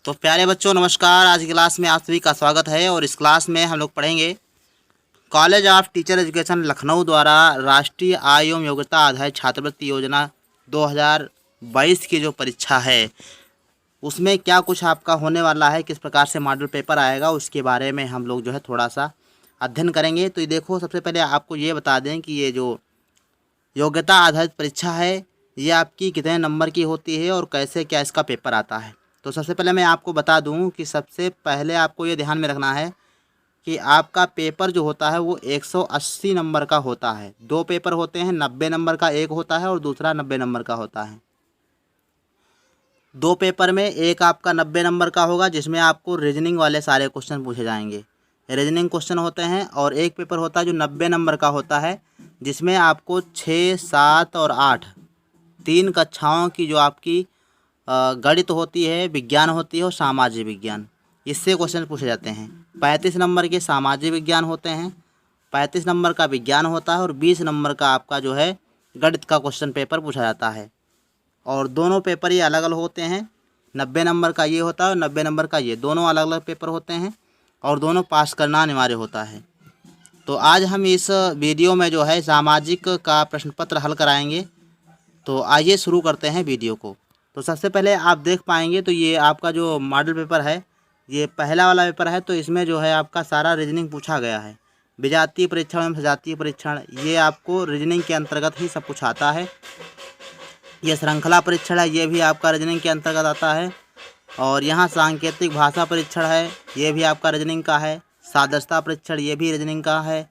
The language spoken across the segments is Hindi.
तो प्यारे बच्चों नमस्कार। आज की क्लास में आप सभी का स्वागत है और इस क्लास में हम लोग पढ़ेंगे college of teacher education Lucknow द्वारा राष्ट्रीय आय एवं योग्यता आधारित छात्रवृत्ति योजना 2022 की जो परीक्षा है उसमें क्या कुछ आपका होने वाला है, किस प्रकार से मॉडल पेपर आएगा, उसके बारे में हम लोग जो है थोड़ा सा अध्ययन करेंगे। तो ये देखो, सबसे पहले आपको ये बता दें कि ये जो योग्यता आधारित परीक्षा है ये आपकी कितने नंबर की होती है और कैसे क्या इसका पेपर आता है। तो सबसे पहले मैं आपको बता दूं कि सबसे पहले आपको ये ध्यान में रखना है कि आपका पेपर जो होता है वो 180 नंबर का होता है। दो पेपर होते हैं, 90 नंबर का एक होता है और दूसरा 90 नंबर का होता है। दो पेपर में एक आपका 90 नंबर का होगा जिसमें आपको रीजनिंग वाले सारे क्वेश्चन पूछे जाएंगे, रीजनिंग क्वेश्चन होते हैं। और एक पेपर होता है जो 90 नंबर का होता है जिसमें आपको 6, 7 और 8 तीन कक्षाओं की जो आपकी गणित होती है, विज्ञान होती है और सामाजिक विज्ञान, इससे क्वेश्चन पूछे जाते हैं। 35 नंबर के सामाजिक विज्ञान होते हैं, 35 नंबर का विज्ञान होता है और 20 नंबर का आपका जो है गणित का क्वेश्चन पेपर पूछा जाता है। और दोनों पेपर ये अलग अलग होते हैं, 90 नंबर का ये होता है और 90 नंबर का ये, दोनों अलग अलग पेपर होते हैं और दोनों पास करना अनिवार्य होता है। तो आज हम इस वीडियो में जो है सामाजिक का प्रश्न पत्र हल कराएंगे। तो आइए शुरू करते हैं वीडियो को। तो सबसे पहले आप देख पाएंगे तो ये आपका जो मॉडल पेपर है ये पहला वाला पेपर है। तो इसमें जो है आपका सारा रीजनिंग पूछा गया है। विजातीय परीक्षण एवं सजातीय परीक्षण ये आपको रीजनिंग के अंतर्गत ही सब कुछ आता है। ये श्रृंखला परीक्षण है, ये भी आपका रीजनिंग के अंतर्गत आता है। और यहाँ सांकेतिक भाषा परीक्षण है, ये भी आपका रीजनिंग का है। सादृश्यता परीक्षण ये भी रीजनिंग का है।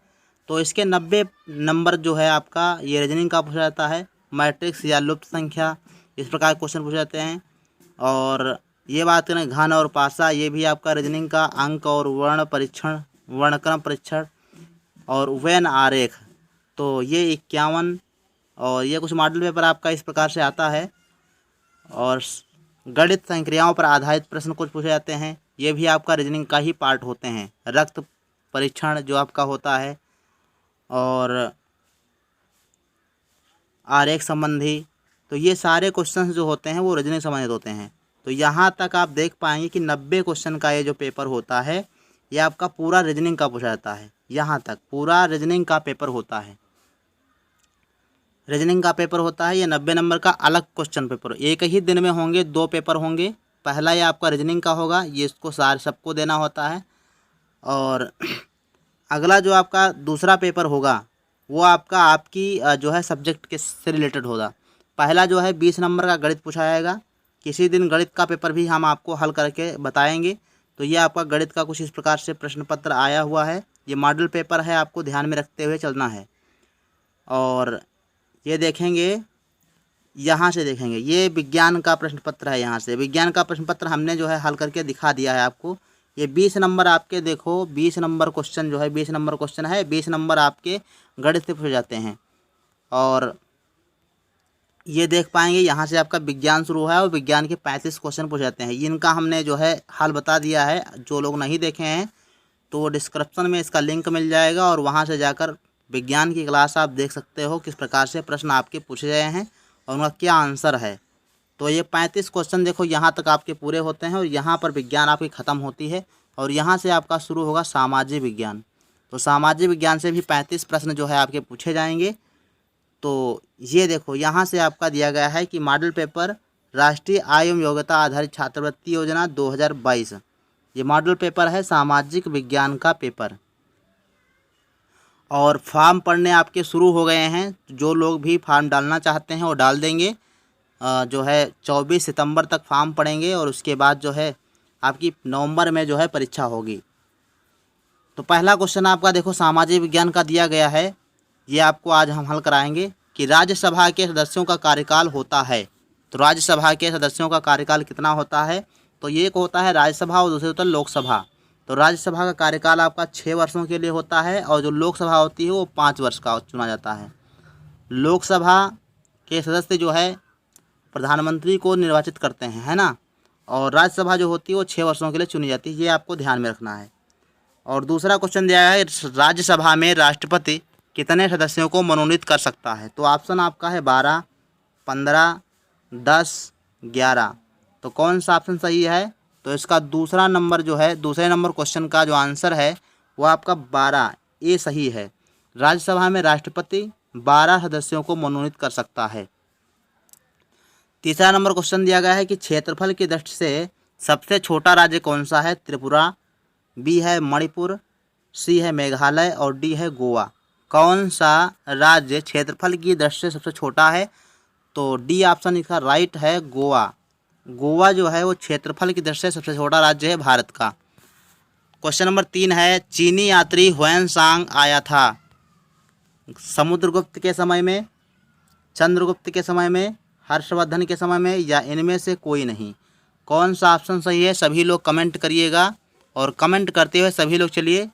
तो इसके 90 नंबर जो है आपका ये रीजनिंग का पूछा जाता है। मैट्रिक्स या लुप्त संख्या इस प्रकार क्वेश्चन पूछे जाते हैं। और ये बात करें घन और पासा, ये भी आपका रीजनिंग का। अंक और वर्ण परीक्षण, वर्णक्रम परीक्षण और वेन आरेख, तो ये 51। और ये कुछ मॉडल पेपर आपका इस प्रकार से आता है। और गणित संक्रियाओं पर आधारित प्रश्न कुछ पूछे जाते हैं, ये भी आपका रीजनिंग का ही पार्ट होते हैं। रक्त परीक्षण जो आपका होता है और आरेख संबंधी, तो ये सारे क्वेश्चन जो होते हैं वो रीजनिंग संबंधित होते हैं। तो यहाँ तक आप देख पाएंगे कि 90 क्वेश्चन का ये जो पेपर होता है ये आपका पूरा रीजनिंग का पूछा जाता है। यहाँ तक पूरा रीजनिंग का पेपर होता है, रीजनिंग का पेपर होता है। ये 90 नंबर का अलग क्वेश्चन पेपर एक ही दिन में होंगे, दो पेपर होंगे। पहला ये आपका रीजनिंग का होगा, ये इसको सबको देना होता है। और अगला जो आपका दूसरा पेपर होगा वो आपका आपकी जो है सब्जेक्ट के से रिलेटेड होगा। पहला जो है 20 नंबर का गणित पूछा जाएगा। किसी दिन गणित का पेपर भी हम आपको हल करके बताएंगे। तो ये आपका गणित का कुछ इस प्रकार से प्रश्न पत्र आया हुआ है। ये मॉडल पेपर है, आपको ध्यान में रखते हुए चलना है। और ये देखेंगे, यहाँ से देखेंगे ये विज्ञान का प्रश्न पत्र है। यहाँ से विज्ञान का प्रश्न पत्र हमने जो है हल करके दिखा दिया है आपको। ये 20 नंबर आपके देखो, 20 नंबर क्वेश्चन जो है 20 नंबर क्वेश्चन है, 20 नंबर आपके गणित से पूछे जाते हैं। और ये देख पाएंगे यहाँ से आपका विज्ञान शुरू है और विज्ञान के 35 क्वेश्चन पूछे जाते हैं। इनका हमने जो है हल बता दिया है। जो लोग नहीं देखे हैं तो डिस्क्रिप्शन में इसका लिंक मिल जाएगा और वहाँ से जाकर विज्ञान की क्लास आप देख सकते हो किस प्रकार से प्रश्न आपके पूछे गए हैं और उनका क्या आंसर है। तो ये 35 क्वेश्चन देखो यहाँ तक आपके पूरे होते हैं और यहाँ पर विज्ञान आपकी ख़त्म होती है और यहाँ से आपका शुरू होगा सामाजिक विज्ञान। तो सामाजिक विज्ञान से भी 35 प्रश्न जो है आपके पूछे जाएंगे। तो ये देखो यहाँ से आपका दिया गया है कि मॉडल पेपर राष्ट्रीय आय एवं योग्यता आधारित छात्रवृत्ति योजना 2022, ये मॉडल पेपर है सामाजिक विज्ञान का पेपर। और फॉर्म पढ़ने आपके शुरू हो गए हैं। जो लोग भी फॉर्म डालना चाहते हैं वो डाल देंगे। जो है 24 सितंबर तक फॉर्म पढ़ेंगे और उसके बाद जो है आपकी नवंबर में जो है परीक्षा होगी। तो पहला क्वेश्चन आपका देखो सामाजिक विज्ञान का दिया गया है, ये आपको आज हम हल कराएंगे कि राज्यसभा के सदस्यों का कार्यकाल होता है। तो राज्यसभा के सदस्यों का कार्यकाल कितना होता है? तो ये एक होता है राज्यसभा और दूसरे होता है लोकसभा। तो राज्यसभा का कार्यकाल आपका 6 वर्षों के लिए होता है और जो लोकसभा होती है वो 5 वर्ष का चुना जाता है। लोकसभा के सदस्य जो है प्रधानमंत्री को निर्वाचित करते हैं, है ना। और राज्यसभा जो होती है वो 6 वर्षों के लिए चुनी जाती है, ये आपको ध्यान में रखना है। और दूसरा क्वेश्चन दिया है राज्यसभा में राष्ट्रपति कितने सदस्यों को मनोनीत कर सकता है? तो ऑप्शन आपका है 12, 15, 10, 11। तो कौन सा ऑप्शन सही है? तो इसका दूसरा नंबर जो है, दूसरे नंबर क्वेश्चन का जो आंसर है वो आपका 12 ए सही है। राज्यसभा में राष्ट्रपति 12 सदस्यों को मनोनीत कर सकता है। तीसरा नंबर क्वेश्चन दिया गया है कि क्षेत्रफल की दृष्टि से सबसे छोटा राज्य कौन सा है? त्रिपुरा, बी है मणिपुर, सी है मेघालय और डी है गोवा। कौन सा राज्य क्षेत्रफल की दृष्टि से सबसे छोटा है? तो डी ऑप्शन इसका राइट है, गोवा। गोवा जो है वो क्षेत्रफल की दृष्टि से सबसे छोटा राज्य है भारत का। क्वेश्चन नंबर 3 है, चीनी यात्री ह्वेनसांग आया था समुद्रगुप्त के समय में, चंद्रगुप्त के समय में, हर्षवर्धन के समय में, या इनमें से कोई नहीं। कौन सा ऑप्शन सही है? सभी लोग कमेंट करिएगा। और कमेंट करते हुए सभी लोग चलिए,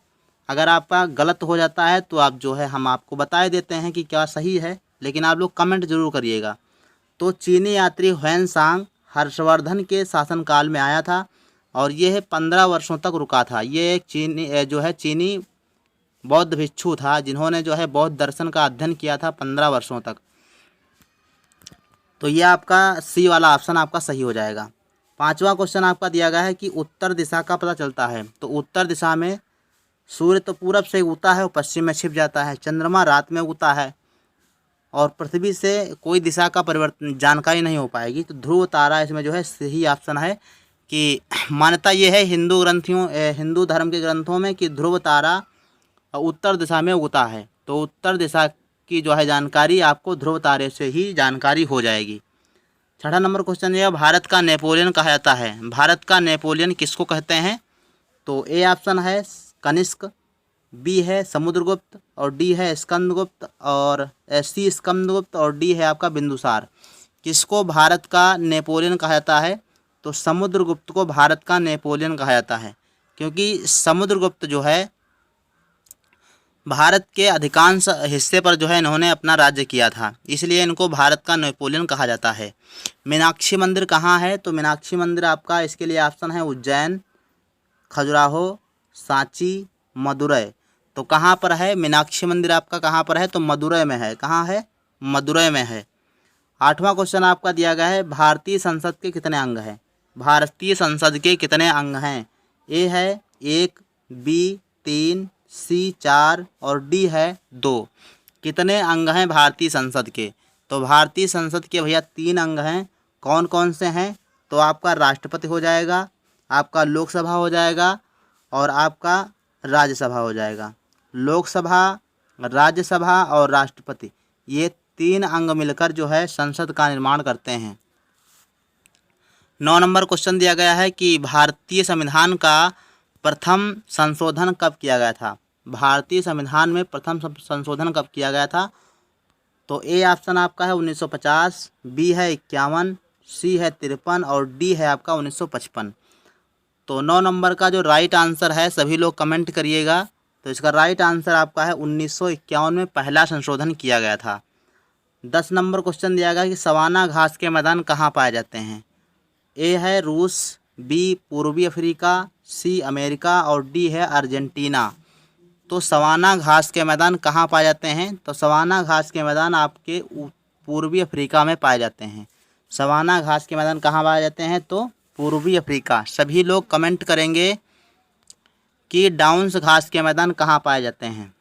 अगर आपका गलत हो जाता है तो आप जो है हम आपको बता देते हैं कि क्या सही है, लेकिन आप लोग कमेंट जरूर करिएगा। तो चीनी यात्री ह्वेनसांग हर्षवर्धन के शासनकाल में आया था और यह 15 वर्षों तक रुका था। ये एक चीनी बौद्ध भिक्षु था जिन्होंने जो है बौद्ध दर्शन का अध्ययन किया था 15 वर्षों तक। तो ये आपका सी वाला ऑप्शन आपका सही हो जाएगा। पांचवा क्वेश्चन आपका दिया गया है कि उत्तर दिशा का पता चलता है। तो उत्तर दिशा में सूर्य तो पूरब से उगता है और पश्चिम में छिप जाता है, चंद्रमा रात में उगता है और पृथ्वी से कोई दिशा का परिवर्तन जानकारी नहीं हो पाएगी। तो ध्रुव तारा इसमें जो है सही ऑप्शन है। कि मान्यता ये है हिंदू धर्म के ग्रंथों में कि ध्रुव तारा उत्तर दिशा में उगता है। तो उत्तर दिशा की जो है जानकारी आपको ध्रुव तारे से ही जानकारी हो जाएगी। छठा नंबर क्वेश्चन ये, भारत का नेपोलियन कहा जाता है। भारत का नेपोलियन किसको कहते हैं? तो ए ऑप्शन है कनिष्क, बी है समुद्रगुप्त और डी है स्कंदगुप्त और सी स्कंदगुप्त और डी है आपका बिंदुसार। किसको भारत का नेपोलियन कहा जाता है? तो समुद्रगुप्त को भारत का नेपोलियन कहा जाता है, क्योंकि समुद्रगुप्त जो है भारत के अधिकांश हिस्से पर जो है इन्होंने अपना राज्य किया था, इसलिए इनको भारत का नेपोलियन कहा जाता है। मीनाक्षी मंदिर कहाँ है? तो मीनाक्षी मंदिर आपका इसके लिए ऑप्शन है उज्जैन, खजुराहो, सांची, मदुरै। तो कहाँ पर है मीनाक्षी मंदिर आपका? कहाँ पर है? तो मदुरै में है। कहाँ है? मदुरै में है। आठवां क्वेश्चन आपका दिया गया है, भारतीय संसद के कितने अंग हैं? भारतीय संसद के कितने अंग हैं? ए है 1, बी 3, सी 4 और डी है 2। कितने अंग हैं भारतीय संसद के? तो भारतीय संसद के भैया 3 अंग हैं। कौन कौन से हैं? तो आपका राष्ट्रपति हो जाएगा, आपका लोकसभा हो जाएगा और आपका राज्यसभा हो जाएगा। लोकसभा, राज्यसभा और राष्ट्रपति, ये 3 अंग मिलकर जो है संसद का निर्माण करते हैं। 9 नंबर क्वेश्चन दिया गया है कि भारतीय संविधान का प्रथम संशोधन कब किया गया था? भारतीय संविधान में प्रथम संशोधन कब किया गया था? तो ए ऑप्शन आपका है 1950, बी है 51, सी है 53 और डी है आपका 1955। तो 9 नंबर का जो राइट आंसर है सभी लोग कमेंट करिएगा। तो इसका राइट आंसर आपका है 1951 में पहला संशोधन किया गया था। 10 नंबर क्वेश्चन दिया गया कि सवाना घास के मैदान कहाँ पाए जाते हैं? ए है रूस, बी पूर्वी अफ्रीका, सी अमेरिका और डी है अर्जेंटीना। तो सवाना घास के मैदान कहाँ पाए जाते हैं? तो सवाना घास के मैदान आपके पूर्वी अफ्रीका में पाए जाते हैं। सवाना घास के मैदान कहाँ पाए जाते हैं? तो पूर्वी अफ्रीका। सभी लोग कमेंट करेंगे कि डाउन्स घास के मैदान कहाँ पाए जाते हैं।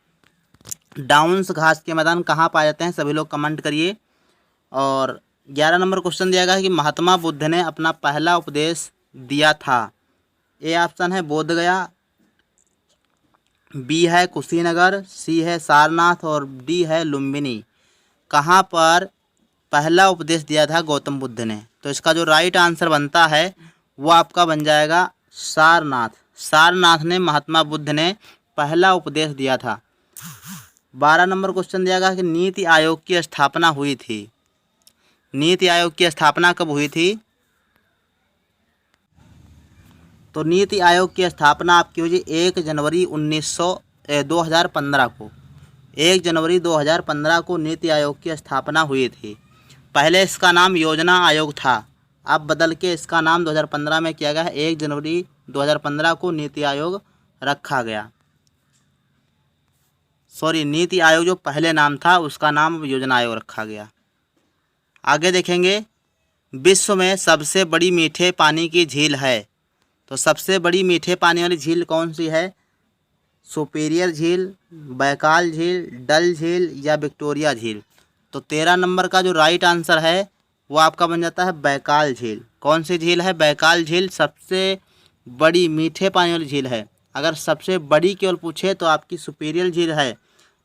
डाउन्स घास के मैदान कहाँ पाए जाते हैं? सभी लोग कमेंट करिए। और 11 नंबर क्वेश्चन दिया गया कि महात्मा बुद्ध ने अपना पहला उपदेश दिया था। ए ऑप्शन है बोधगया, बी है कुशीनगर, सी है सारनाथ और डी है लुम्बिनी। कहाँ पर पहला उपदेश दिया था गौतम बुद्ध ने? तो इसका जो राइट आंसर बनता है वो आपका बन जाएगा सारनाथ। सारनाथ ने महात्मा बुद्ध ने पहला उपदेश दिया था। 12 नंबर क्वेश्चन दिया गया कि नीति आयोग की स्थापना हुई थी। नीति आयोग की स्थापना कब हुई थी? तो नीति आयोग की स्थापना आपकी हुई 1 जनवरी 2015 को। 1 जनवरी 2015 को नीति आयोग की स्थापना हुई थी। पहले इसका नाम योजना आयोग था, अब बदल के इसका नाम 2015 में किया गया है। 1 जनवरी 2015 को नीति आयोग रखा गया। नीति आयोग जो पहले नाम था उसका नाम योजना आयोग रखा गया। आगे देखेंगे, विश्व में सबसे बड़ी मीठे पानी की झील है। तो सबसे बड़ी मीठे पानी वाली झील कौन सी है? सुपीरियर झील, बैकाल झील, डल झील या विक्टोरिया झील? तो 13 नंबर का जो राइट आंसर है वो आपका बन जाता है बैकाल झील। कौन सी झील है? बैकाल झील सबसे बड़ी मीठे पानी वाली झील है। अगर सबसे बड़ी केवल पूछे तो आपकी सुपीरियर झील है,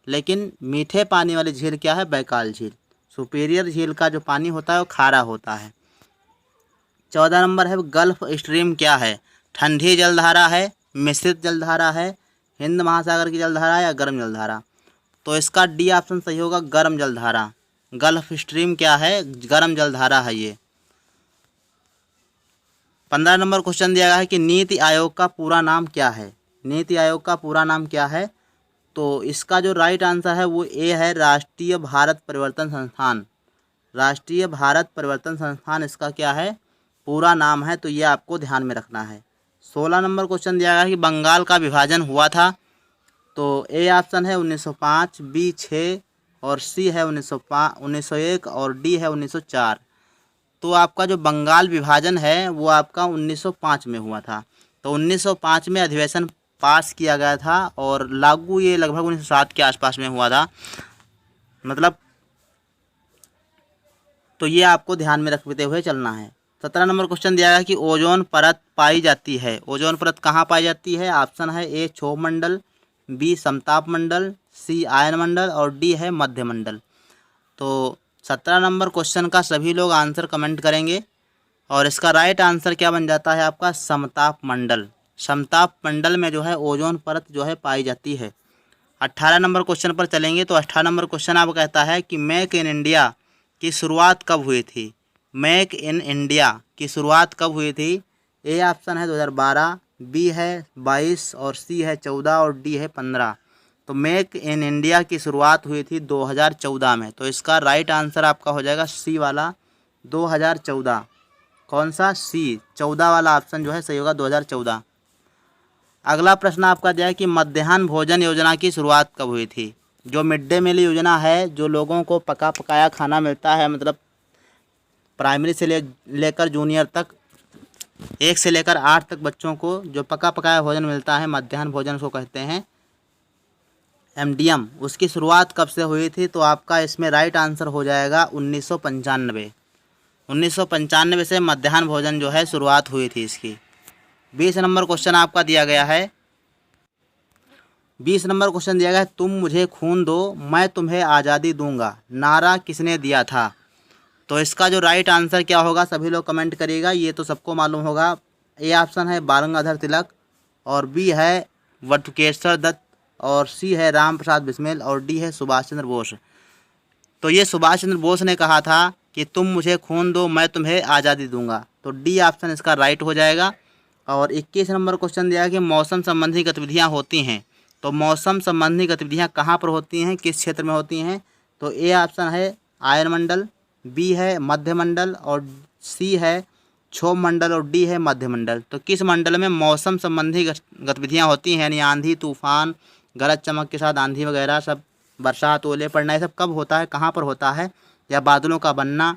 लेकिन मीठे पानी वाली झील क्या है? बैकाल झील। सुपीरियर झील का जो पानी होता है वो खारा होता है। 14 नंबर है गल्फ स्ट्रीम क्या है? ठंडी जलधारा है, मिश्रित जलधारा है, हिंद महासागर की जलधारा या गर्म जलधारा? तो इसका डी ऑप्शन सही होगा, गर्म जलधारा। गल्फ स्ट्रीम क्या है? गर्म जलधारा है ये। 15 नंबर क्वेश्चन दिया गया है कि नीति आयोग का पूरा नाम क्या है? नीति आयोग का पूरा नाम क्या है? तो इसका जो राइट आंसर है वो ए है, राष्ट्रीय भारत परिवर्तन संस्थान। राष्ट्रीय भारत परिवर्तन संस्थान इसका क्या है? पूरा नाम है। तो ये आपको ध्यान में रखना है। 16 नंबर क्वेश्चन दिया गया है कि बंगाल का विभाजन हुआ था। तो ए ऑप्शन है 1905, बी 6 और सी है 1901 और डी है 1904। तो आपका जो बंगाल विभाजन है वो आपका 1905 में हुआ था। तो 1905 में अधिवेशन पास किया गया था और लागू ये लगभग 1907 के आसपास में हुआ था, मतलब। तो ये आपको ध्यान में रखते हुए चलना है। 17 नंबर क्वेश्चन दिया गया कि ओजोन परत पाई जाती है। ओजोन परत कहाँ पाई जाती है? ऑप्शन है ए क्षोभ मंडल, बी समताप मंडल, सी आयन मंडल और डी है मध्य मंडल। तो 17 नंबर क्वेश्चन का सभी लोग आंसर कमेंट करेंगे और इसका राइट आंसर क्या बन जाता है आपका? समताप मंडल। समताप मंडल में जो है ओजोन परत जो है पाई जाती है। 18 नंबर क्वेश्चन पर चलेंगे। तो 18 नंबर क्वेश्चन आपको कहता है कि मेक इन इंडिया की शुरुआत कब हुई थी? मेक इन इंडिया की शुरुआत कब हुई थी? ए ऑप्शन है 2012, बी है 22 और सी है 14 और डी है 15। तो मेक इन इंडिया की शुरुआत हुई थी 2014 में। तो इसका राइट आंसर आपका हो जाएगा सी वाला, 2014। कौन सा? सी 14 वाला ऑप्शन जो है सही होगा, 2014। अगला प्रश्न आपका दिया है कि मध्याह्न भोजन योजना की शुरुआत कब हुई थी? जो मिड डे मील योजना है, जो लोगों को पका पकाया खाना मिलता है, मतलब प्राइमरी से लेकर जूनियर तक, 1 से लेकर 8 तक बच्चों को जो पका पकाया भोजन मिलता है, मध्याह्न भोजन उसको कहते हैं, MDM। उसकी शुरुआत कब से हुई थी? तो आपका इसमें राइट आंसर हो जाएगा 1995। 1995 से मध्याह्न भोजन जो है शुरुआत हुई थी इसकी। 20 नंबर क्वेश्चन आपका दिया गया है। 20 नंबर क्वेश्चन दिया गया है, तुम मुझे खून दो मैं तुम्हें आज़ादी दूंगा, नारा किसने दिया था? तो इसका जो राइट आंसर क्या होगा सभी लोग कमेंट करिएगा। ये तो सबको मालूम होगा। ए ऑप्शन है बाल गंगाधर तिलक और बी है बटुकेश्वर दत्त और सी है राम प्रसाद बिस्मिल और डी है सुभाष चंद्र बोस। तो ये सुभाष चंद्र बोस ने कहा था कि तुम मुझे खून दो मैं तुम्हें आज़ादी दूंगा। तो डी ऑप्शन इसका राइट हो जाएगा। और 21 नंबर क्वेश्चन दिया कि मौसम संबंधी गतिविधियां होती हैं। तो मौसम संबंधी गतिविधियां कहाँ पर होती हैं, किस क्षेत्र में होती हैं? तो ए ऑप्शन है आयन मंडल, बी है मध्य मंडल और सी है क्षोभ मंडल और डी है मध्य मंडल। तो किस मंडल में मौसम संबंधी गतिविधियां होती हैं, यानी आंधी तूफान, गरज चमक के साथ आंधी वगैरह सब, बरसात ओले पड़ना, ये सब कब होता है, कहाँ पर होता है, या बादलों का बनना,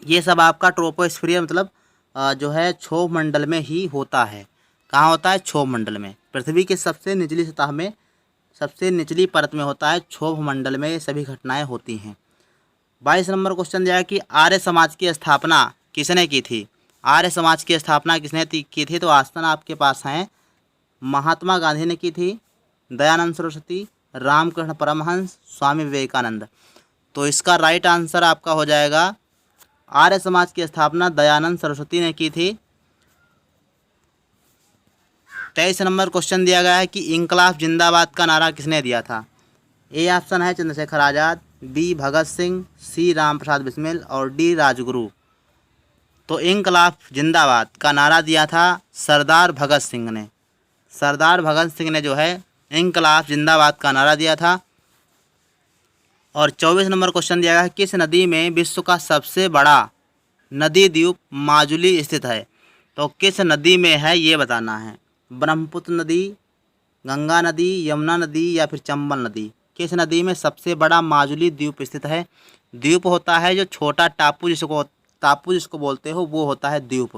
ये सब आपका ट्रोपोस्फियर मतलब जो है क्षोभ मंडल में ही होता है। कहाँ होता है? क्षोभ मंडल में। पृथ्वी की सबसे निचली सतह में, सबसे निचली परत में होता है, क्षोभ मंडल में ये सभी घटनाएं होती हैं। 22 नंबर क्वेश्चन दिया है कि आर्य समाज की स्थापना किसने की थी? आर्य समाज की स्थापना किसने की थी? तो ऑप्शन आपके पास हैं, महात्मा गांधी ने की थी, दयानंद सरस्वती, रामकृष्ण परमहंस, स्वामी विवेकानंद। तो इसका राइट आंसर आपका हो जाएगा, आर्य समाज की स्थापना दयानंद सरस्वती ने की थी। 23 नंबर क्वेश्चन दिया गया है कि इंकलाब जिंदाबाद का नारा किसने दिया था? ए ऑप्शन है चंद्रशेखर आज़ाद, बी भगत सिंह, सी राम प्रसाद बिस्मिल और डी राजगुरु। तो इंकलाब जिंदाबाद का नारा दिया था सरदार भगत सिंह ने। सरदार भगत सिंह ने जो है इंकलाब जिंदाबाद का नारा दिया था। और 24 नंबर क्वेश्चन दिया गया है, किस नदी में विश्व का सबसे बड़ा नदी द्वीप माजुली स्थित है? तो किस नदी में है ये बताना है। ब्रह्मपुत्र नदी, गंगा नदी, यमुना नदी या फिर चंबल नदी? किस नदी में सबसे बड़ा माजुली द्वीप स्थित है? द्वीप होता है जो छोटा टापू जिसको बोलते हो, वो होता है द्वीप।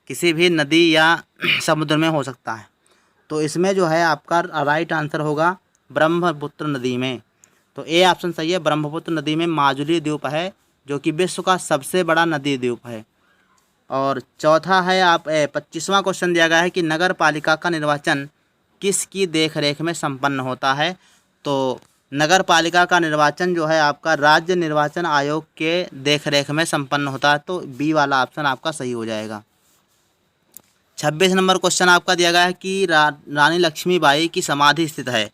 किसी भी नदी या समुद्र में हो सकता है। तो इसमें जो है आपका राइट आंसर होगा ब्रह्मपुत्र नदी में। तो ए ऑप्शन सही है, ब्रह्मपुत्र नदी में माजुली द्वीप है जो कि विश्व का सबसे बड़ा नदी द्वीप है। और चौथा है आप 25वां क्वेश्चन दिया गया है कि नगर पालिका का निर्वाचन किसकी देखरेख में संपन्न होता है। तो नगर पालिका का निर्वाचन जो है आपका राज्य निर्वाचन आयोग के देखरेख में संपन्न होता है। तो बी वाला ऑप्शन आपका सही हो जाएगा। 26 नंबर क्वेश्चन आपका दिया गया है कि रानी लक्ष्मीबाई की समाधि स्थित है।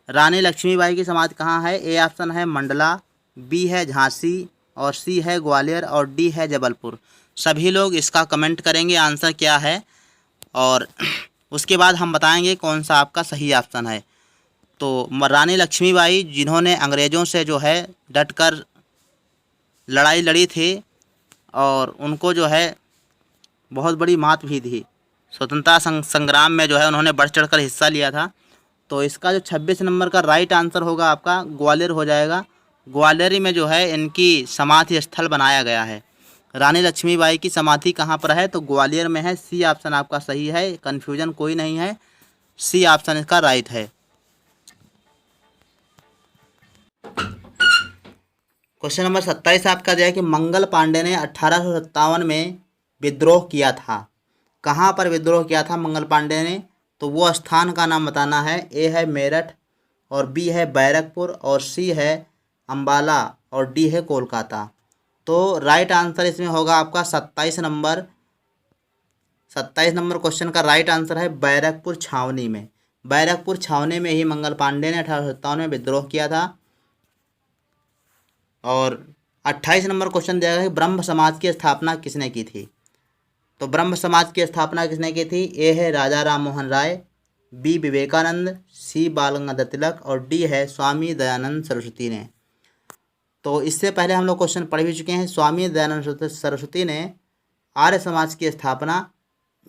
रानी लक्ष्मीबाई की समाधि कहाँ है। ए ऑप्शन है मंडला, बी है झांसी और सी है ग्वालियर और डी है जबलपुर। सभी लोग इसका कमेंट करेंगे आंसर क्या है और उसके बाद हम बताएंगे कौन सा आपका सही ऑप्शन है। तो रानी लक्ष्मीबाई जिन्होंने अंग्रेज़ों से जो है डटकर लड़ाई लड़ी थी और उनको जो है बहुत बड़ी मात भी दी, स्वतंत्रता संग्राम में जो है उन्होंने बढ़ चढ़कर हिस्सा लिया था। तो इसका जो 26 नंबर का राइट आंसर होगा आपका ग्वालियर हो जाएगा। ग्वालियर में जो है इनकी समाधि स्थल बनाया गया है। रानी लक्ष्मीबाई की समाधि कहाँ पर है, तो ग्वालियर में है। सी ऑप्शन आपका सही है, कन्फ्यूजन कोई नहीं है, सी ऑप्शन इसका राइट है। क्वेश्चन नंबर 27 आपका दिया है कि मंगल पांडे ने 1857 में विद्रोह किया था। कहाँ पर विद्रोह किया था मंगल पांडे ने, तो वो स्थान का नाम बताना है। ए है मेरठ और बी है बैरकपुर और सी है अम्बाला और डी है कोलकाता। तो राइट आंसर इसमें होगा आपका 27 नंबर। 27 नंबर क्वेश्चन का राइट आंसर है बैरकपुर छावनी में। बैरकपुर छावनी में ही मंगल पांडे ने 1857 में विद्रोह किया था। और 28 नंबर क्वेश्चन दिया गया है ब्रह्म समाज की स्थापना किसने की थी। तो ब्रह्म समाज की स्थापना किसने की थी। ए है राजा राम मोहन राय, बी विवेकानंद, सी बाल गंगाधर तिलक और डी है स्वामी दयानंद सरस्वती ने। तो इससे पहले हम लोग क्वेश्चन पढ़ भी चुके हैं। स्वामी दयानंद सरस्वती ने आर्य समाज की स्थापना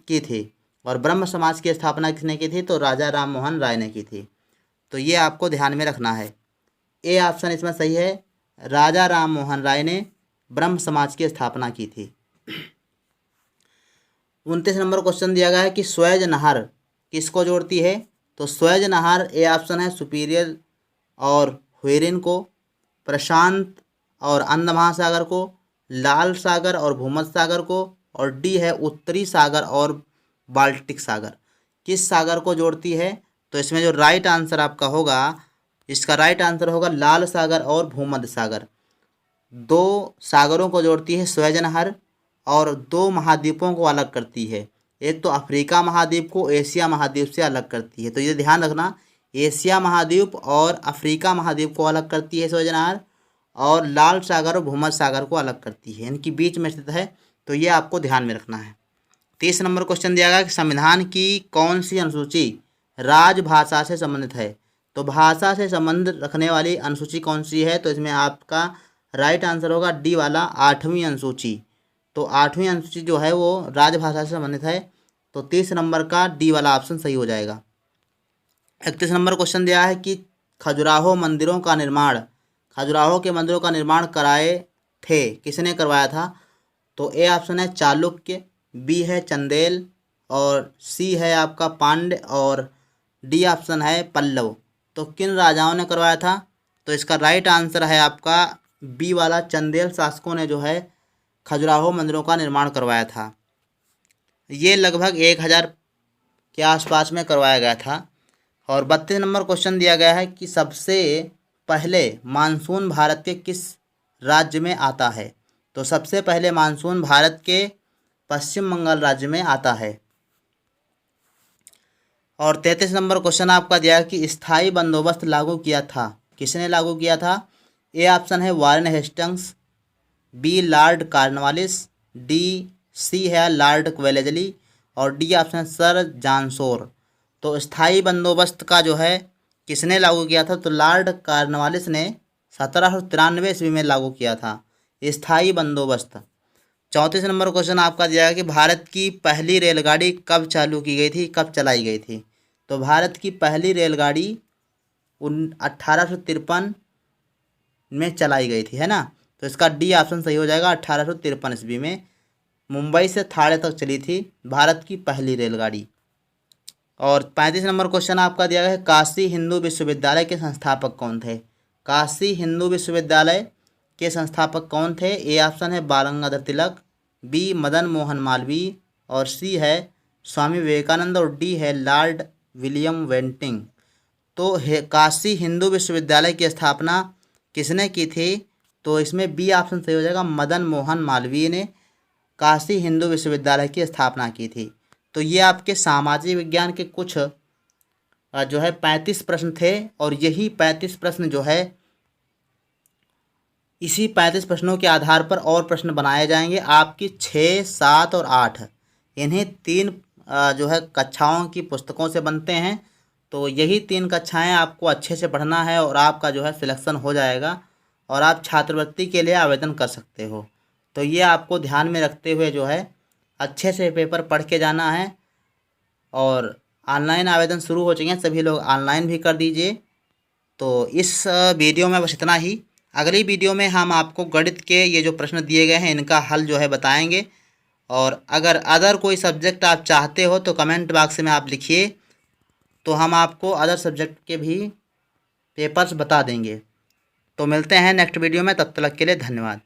की थी और ब्रह्म समाज की स्थापना किसने की थी, तो राजा राम मोहन राय ने की थी। तो ये आपको ध्यान में रखना है। ए ऑप्शन इसमें सही है, राजा राम मोहन राय ने ब्रह्म समाज की स्थापना की थी। 29 नंबर क्वेश्चन दिया गया है कि स्वेज नहर किसको जोड़ती है। तो स्वेज नहर ए ऑप्शन है सुपीरियर और हुएरिन को, प्रशांत और अंध महासागर को, लाल सागर और भूमध्य सागर को और डी है उत्तरी सागर और बाल्टिक सागर। किस सागर को जोड़ती है, तो इसमें जो राइट आंसर आपका होगा, इसका राइट आंसर होगा लाल सागर और भूमध्य सागर। दो सागरों को जोड़ती है स्वेज नहर और दो महाद्वीपों को अलग करती है। एक तो अफ्रीका महाद्वीप को एशिया महाद्वीप से अलग करती है। तो ये ध्यान रखना, एशिया महाद्वीप और अफ्रीका महाद्वीप को अलग करती है स्वेज नहर और लाल सागर और भूमध्य सागर को अलग करती है, इनकी बीच में स्थित है। तो ये आपको ध्यान में रखना है। 30 नंबर क्वेश्चन दिया गया कि संविधान की कौन सी अनुसूची राजभाषा से संबंधित है। तो भाषा से संबंध रखने वाली अनुसूची कौन सी है, तो इसमें आपका राइट आंसर होगा डी वाला 8वीं अनुसूची। तो 8वीं अनुसूची जो है वो राजभाषा से संबंधित है। तो 30 नंबर का डी वाला ऑप्शन सही हो जाएगा। 31 नंबर क्वेश्चन दिया है कि खजुराहो मंदिरों का निर्माण, खजुराहो के मंदिरों का निर्माण कराए थे, किसने करवाया था। तो ए ऑप्शन है चालुक्य, बी है चंदेल और सी है आपका पांड्य और डी ऑप्शन है पल्लव। तो किन राजाओं ने करवाया था, तो इसका राइट आंसर है आपका बी वाला चंदेल शासकों ने जो है खजुराहो मंदिरों का निर्माण करवाया था। ये लगभग 1000 के आसपास में करवाया गया था। और 32 नंबर क्वेश्चन दिया गया है कि सबसे पहले मानसून भारत के किस राज्य में आता है। तो सबसे पहले मानसून भारत के पश्चिम बंगाल राज्य में आता है। और 33 नंबर क्वेश्चन आपका दिया है कि स्थायी बंदोबस्त लागू किया था, किसने लागू किया था। ए ऑप्शन है Warren Hastings, B Lord Cornwallis, C है लॉर्ड वेलेस्ली और डी ऑप्शन है सर जॉन शोर। तो स्थायी बंदोबस्त का जो है किसने लागू किया था, तो लॉर्ड कॉर्नवालिस ने 1793 ईस्वी में लागू किया था स्थायी बंदोबस्त। 34 नंबर क्वेश्चन आपका दिया है कि भारत की पहली रेलगाड़ी कब चालू की गई थी, कब चलाई गई थी। तो भारत की पहली रेलगाड़ी 1853 में चलाई गई थी, है ना। तो इसका डी ऑप्शन सही हो जाएगा 1853 ईस्वी में मुंबई से थाने तक चली थी भारत की पहली रेलगाड़ी। और 35 नंबर क्वेश्चन आपका दिया गया है, काशी हिंदू विश्वविद्यालय के संस्थापक कौन थे? काशी हिंदू विश्वविद्यालय के संस्थापक कौन थे? ए ऑप्शन है बाल गंगाधर तिलक, बी मदन मोहन मालवीय, और सी है स्वामी विवेकानंद, और डी है लॉर्ड विलियम बेंटिंक। तो काशी हिंदू विश्वविद्यालय की स्थापना किसने की थी? तो इसमें बी ऑप्शन सही हो जाएगा, मदन मोहन मालवीय ने काशी हिंदू विश्वविद्यालय की स्थापना की थी। तो ये आपके सामाजिक विज्ञान के कुछ जो है 35 प्रश्न थे, और यही 35 प्रश्न जो है इसी 35 प्रश्नों के आधार पर और प्रश्न बनाए जाएंगे। आपकी 6, 7 और 8 इन्हीं 3 जो है कक्षाओं की पुस्तकों से बनते हैं। तो यही 3 कक्षाएं आपको अच्छे से पढ़ना है और आपका जो है सिलेक्शन हो जाएगा और आप छात्रवृत्ति के लिए आवेदन कर सकते हो। तो ये आपको ध्यान में रखते हुए जो है अच्छे से पेपर पढ़ के जाना है। और ऑनलाइन आवेदन शुरू हो चुके हैं, सभी लोग ऑनलाइन भी कर दीजिए। तो इस वीडियो में बस इतना ही। अगली वीडियो में हम आपको गणित के ये जो प्रश्न दिए गए हैं इनका हल जो है बताएंगे। और अगर अदर कोई सब्जेक्ट आप चाहते हो तो कमेंट बॉक्स में आप लिखिए, तो हम आपको अदर सब्जेक्ट के भी पेपर्स बता देंगे। तो मिलते हैं नेक्स्ट वीडियो में, तब तक के लिए धन्यवाद।